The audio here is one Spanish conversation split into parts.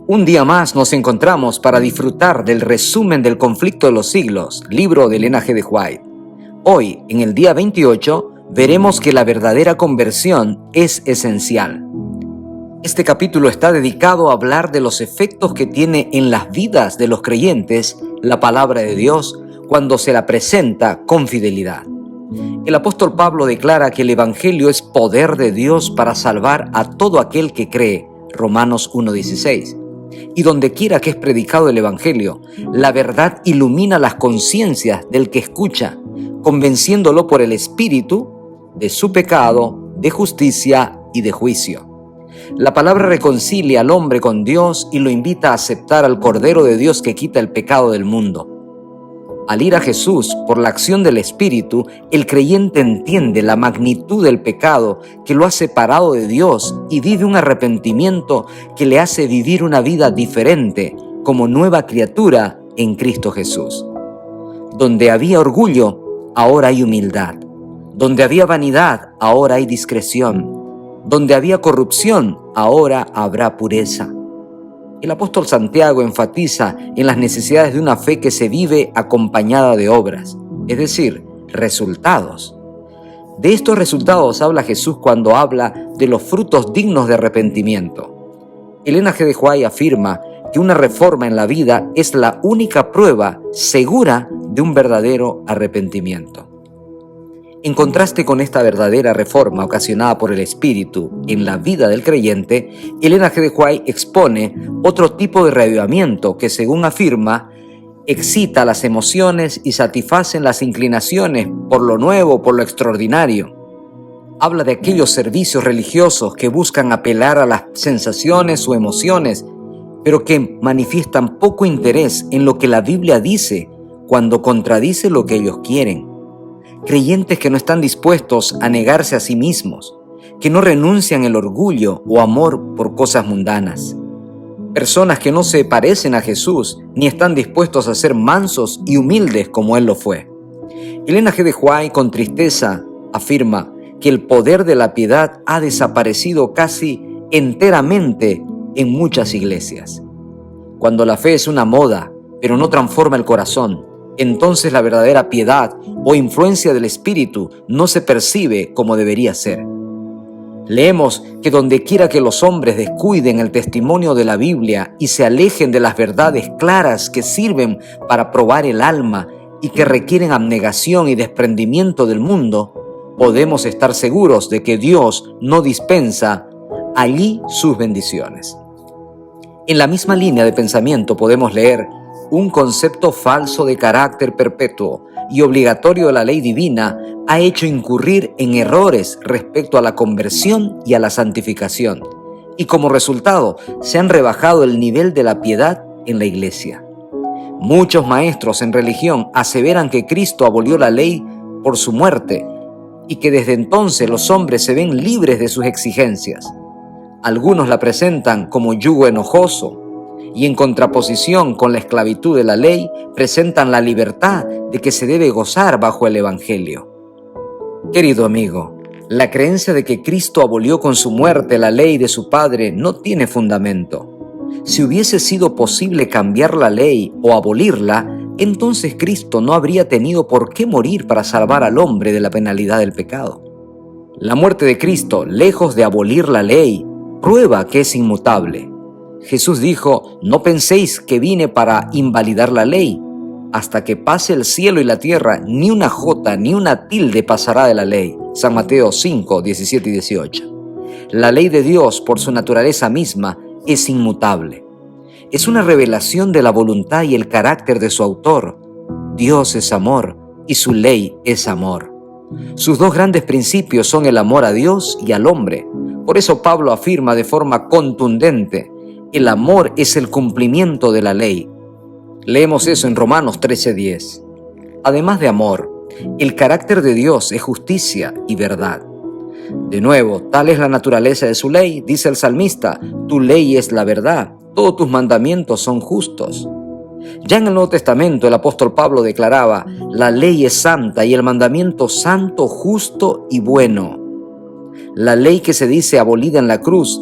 Un día más nos encontramos para disfrutar del resumen del conflicto de los siglos, libro de Elena G. de White. Hoy, en el día 28, veremos que la verdadera conversión es esencial. Este capítulo está dedicado a hablar de los efectos que tiene en las vidas de los creyentes la palabra de Dios cuando se la presenta con fidelidad. El apóstol Pablo declara que el Evangelio es poder de Dios para salvar a todo aquel que cree, Romanos 1:16. Y donde quiera que es predicado el Evangelio, la verdad ilumina las conciencias del que escucha, convenciéndolo por el Espíritu de su pecado, de justicia y de juicio. La palabra reconcilia al hombre con Dios y lo invita a aceptar al Cordero de Dios que quita el pecado del mundo. Al ir a Jesús por la acción del Espíritu, el creyente entiende la magnitud del pecado que lo ha separado de Dios y vive un arrepentimiento que le hace vivir una vida diferente como nueva criatura en Cristo Jesús. Donde había orgullo, ahora hay humildad. Donde había vanidad, ahora hay discreción. Donde había corrupción, ahora habrá pureza. El apóstol Santiago enfatiza en las necesidades de una fe que se vive acompañada de obras, es decir, resultados. De estos resultados habla Jesús cuando habla de los frutos dignos de arrepentimiento. Elena G. de White afirma que una reforma en la vida es la única prueba segura de un verdadero arrepentimiento. En contraste con esta verdadera reforma ocasionada por el Espíritu en la vida del creyente, Elena G. de White expone otro tipo de reavivamiento que, según afirma, excita las emociones y satisface las inclinaciones por lo nuevo, por lo extraordinario. Habla de aquellos servicios religiosos que buscan apelar a las sensaciones o emociones, pero que manifiestan poco interés en lo que la Biblia dice cuando contradice lo que ellos quieren. Creyentes que no están dispuestos a negarse a sí mismos, que no renuncian el orgullo o amor por cosas mundanas. Personas que no se parecen a Jesús ni están dispuestos a ser mansos y humildes como Él lo fue. Elena G. de White con tristeza afirma que el poder de la piedad ha desaparecido casi enteramente en muchas iglesias. Cuando la fe es una moda, pero no transforma el corazón, entonces la verdadera piedad o influencia del Espíritu no se percibe como debería ser. Leemos que donde quiera que los hombres descuiden el testimonio de la Biblia y se alejen de las verdades claras que sirven para probar el alma y que requieren abnegación y desprendimiento del mundo, podemos estar seguros de que Dios no dispensa allí sus bendiciones. En la misma línea de pensamiento podemos leer: un concepto falso de carácter perpetuo y obligatorio de la ley divina ha hecho incurrir en errores respecto a la conversión y a la santificación, y como resultado se han rebajado el nivel de la piedad en la iglesia. Muchos maestros en religión aseveran que Cristo abolió la ley por su muerte y que desde entonces los hombres se ven libres de sus exigencias. Algunos la presentan como yugo enojoso, y en contraposición con la esclavitud de la ley, presentan la libertad de que se debe gozar bajo el Evangelio. Querido amigo, la creencia de que Cristo abolió con su muerte la ley de su Padre no tiene fundamento. Si hubiese sido posible cambiar la ley o abolirla, entonces Cristo no habría tenido por qué morir para salvar al hombre de la penalidad del pecado. La muerte de Cristo, lejos de abolir la ley, prueba que es inmutable. Jesús dijo: no penséis que vine para invalidar la ley. Hasta que pase el cielo y la tierra, ni una jota ni una tilde pasará de la ley. San Mateo 5, 17 y 18. La ley de Dios, por su naturaleza misma, es inmutable. Es una revelación de la voluntad y el carácter de su autor. Dios es amor y su ley es amor. Sus dos grandes principios son el amor a Dios y al hombre. Por eso Pablo afirma de forma contundente: el amor es el cumplimiento de la ley. Leemos eso en Romanos 13:10. Además de amor, el carácter de Dios es justicia y verdad. De nuevo, tal es la naturaleza de su ley, dice el salmista: tu ley es la verdad, todos tus mandamientos son justos. Ya en el Nuevo Testamento el apóstol Pablo declaraba: la ley es santa y el mandamiento santo, justo y bueno. La ley que se dice abolida en la cruz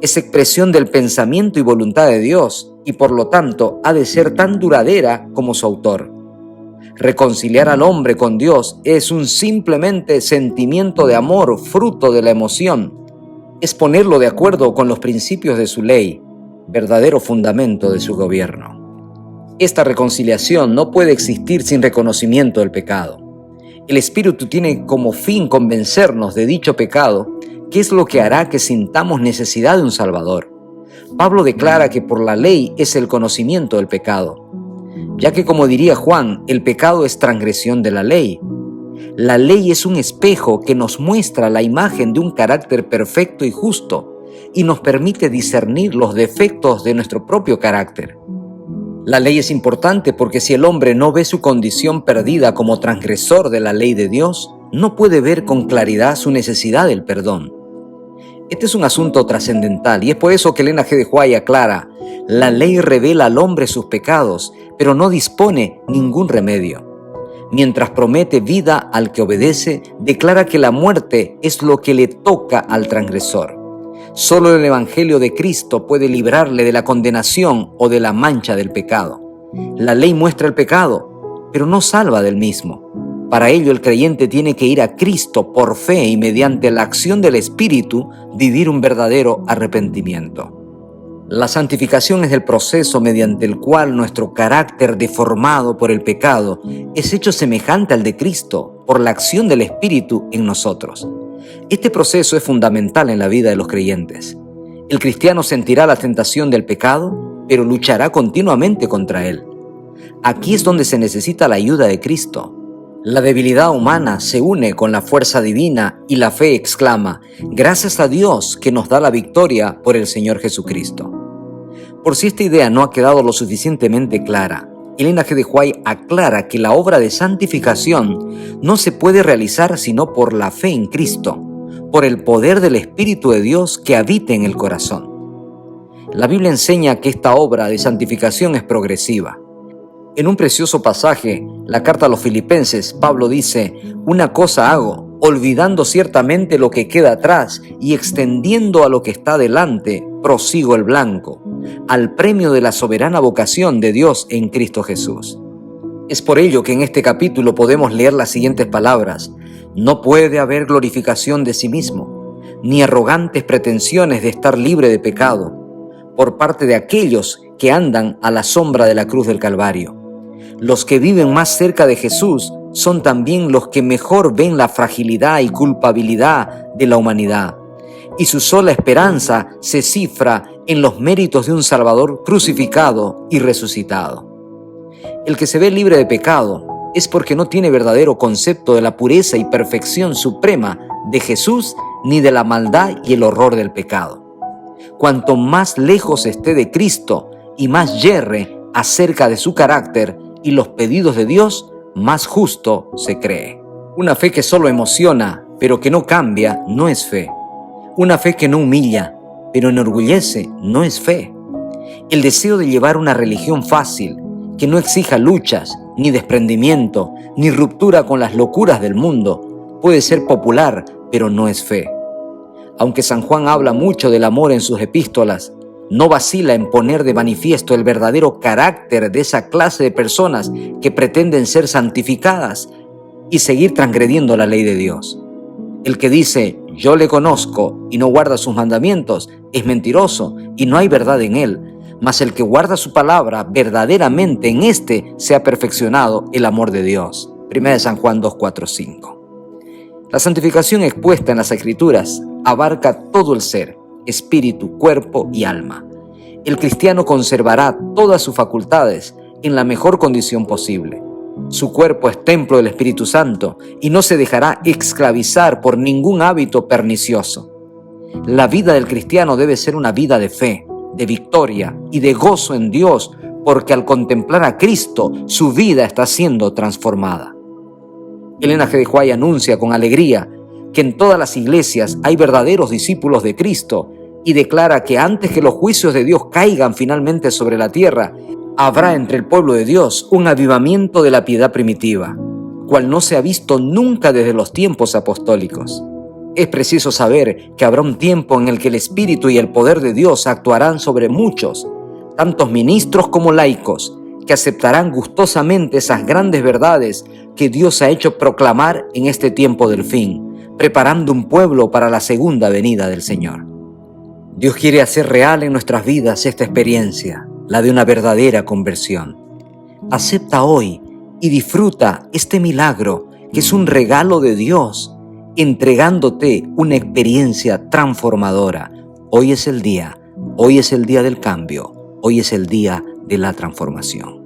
Es expresión del pensamiento y voluntad de Dios y por lo tanto ha de ser tan duradera como su autor. Reconciliar al hombre con Dios es un simplemente sentimiento de amor fruto de la emoción. Es ponerlo de acuerdo con los principios de su ley, verdadero fundamento de su gobierno. Esta reconciliación no puede existir sin reconocimiento del pecado. El Espíritu tiene como fin convencernos de dicho pecado, que es lo que hará que sintamos necesidad de un Salvador. Pablo declara que por la ley es el conocimiento del pecado, ya que como diría Juan, el pecado es transgresión de la ley. La ley es un espejo que nos muestra la imagen de un carácter perfecto y justo y nos permite discernir los defectos de nuestro propio carácter. La ley es importante porque si el hombre no ve su condición perdida como transgresor de la ley de Dios, no puede ver con claridad su necesidad del perdón. Este es un asunto trascendental y es por eso que Elena G. de White aclara: la ley revela al hombre sus pecados, pero no dispone ningún remedio. Mientras promete vida al que obedece, declara que la muerte es lo que le toca al transgresor. Solo el Evangelio de Cristo puede librarle de la condenación o de la mancha del pecado. La ley muestra el pecado, pero no salva del mismo. Para ello, el creyente tiene que ir a Cristo por fe y mediante la acción del Espíritu vivir un verdadero arrepentimiento. La santificación es el proceso mediante el cual nuestro carácter deformado por el pecado es hecho semejante al de Cristo por la acción del Espíritu en nosotros. Este proceso es fundamental en la vida de los creyentes. El cristiano sentirá la tentación del pecado, pero luchará continuamente contra él. Aquí es donde se necesita la ayuda de Cristo. La debilidad humana se une con la fuerza divina y la fe exclama: gracias a Dios que nos da la victoria por el Señor Jesucristo. Por si esta idea no ha quedado lo suficientemente clara, Elena G. de White aclara que la obra de santificación no se puede realizar sino por la fe en Cristo, por el poder del Espíritu de Dios que habita en el corazón. La Biblia enseña que esta obra de santificación es progresiva. En un precioso pasaje, la carta a los Filipenses, Pablo dice: una cosa hago, olvidando ciertamente lo que queda atrás y extendiendo a lo que está delante, prosigo el blanco, al premio de la soberana vocación de Dios en Cristo Jesús. Es por ello que en este capítulo podemos leer las siguientes palabras: no puede haber glorificación de sí mismo, ni arrogantes pretensiones de estar libre de pecado, por parte de aquellos que andan a la sombra de la cruz del Calvario. Los que viven más cerca de Jesús son también los que mejor ven la fragilidad y culpabilidad de la humanidad, y su sola esperanza se cifra en los méritos de un Salvador crucificado y resucitado. El que se ve libre de pecado es porque no tiene verdadero concepto de la pureza y perfección suprema de Jesús ni de la maldad y el horror del pecado. Cuanto más lejos esté de Cristo y más yerre acerca de su carácter y los pedidos de Dios, más justo se cree. Una fe que solo emociona, pero que no cambia, no es fe. Una fe que no humilla, pero enorgullece, no es fe. El deseo de llevar una religión fácil, que no exija luchas, ni desprendimiento, ni ruptura con las locuras del mundo, puede ser popular, pero no es fe. Aunque San Juan habla mucho del amor en sus epístolas, no vacila en poner de manifiesto el verdadero carácter de esa clase de personas que pretenden ser santificadas y seguir transgrediendo la ley de Dios. El que dice: yo le conozco y no guarda sus mandamientos, es mentiroso y no hay verdad en él. Mas el que guarda su palabra, verdaderamente en éste se ha perfeccionado el amor de Dios. 1 San Juan 2, 4, 5. La santificación expuesta en las Escrituras abarca todo el ser, espíritu, cuerpo y alma. El cristiano conservará todas sus facultades en la mejor condición posible. Su cuerpo es templo del Espíritu Santo y no se dejará esclavizar por ningún hábito pernicioso. La vida del cristiano debe ser una vida de fe, de victoria y de gozo en Dios, porque al contemplar a Cristo, su vida está siendo transformada. Elena G. de White anuncia con alegría que en todas las iglesias hay verdaderos discípulos de Cristo y declara que antes que los juicios de Dios caigan finalmente sobre la tierra, habrá entre el pueblo de Dios un avivamiento de la piedad primitiva, cual no se ha visto nunca desde los tiempos apostólicos. Es preciso saber que habrá un tiempo en el que el Espíritu y el poder de Dios actuarán sobre muchos, tantos ministros como laicos, que aceptarán gustosamente esas grandes verdades que Dios ha hecho proclamar en este tiempo del fin, preparando un pueblo para la segunda venida del Señor. Dios quiere hacer real en nuestras vidas esta experiencia, la de una verdadera conversión. Acepta hoy y disfruta este milagro que es un regalo de Dios, entregándote una experiencia transformadora. Hoy es el día del cambio, hoy es el día de la transformación.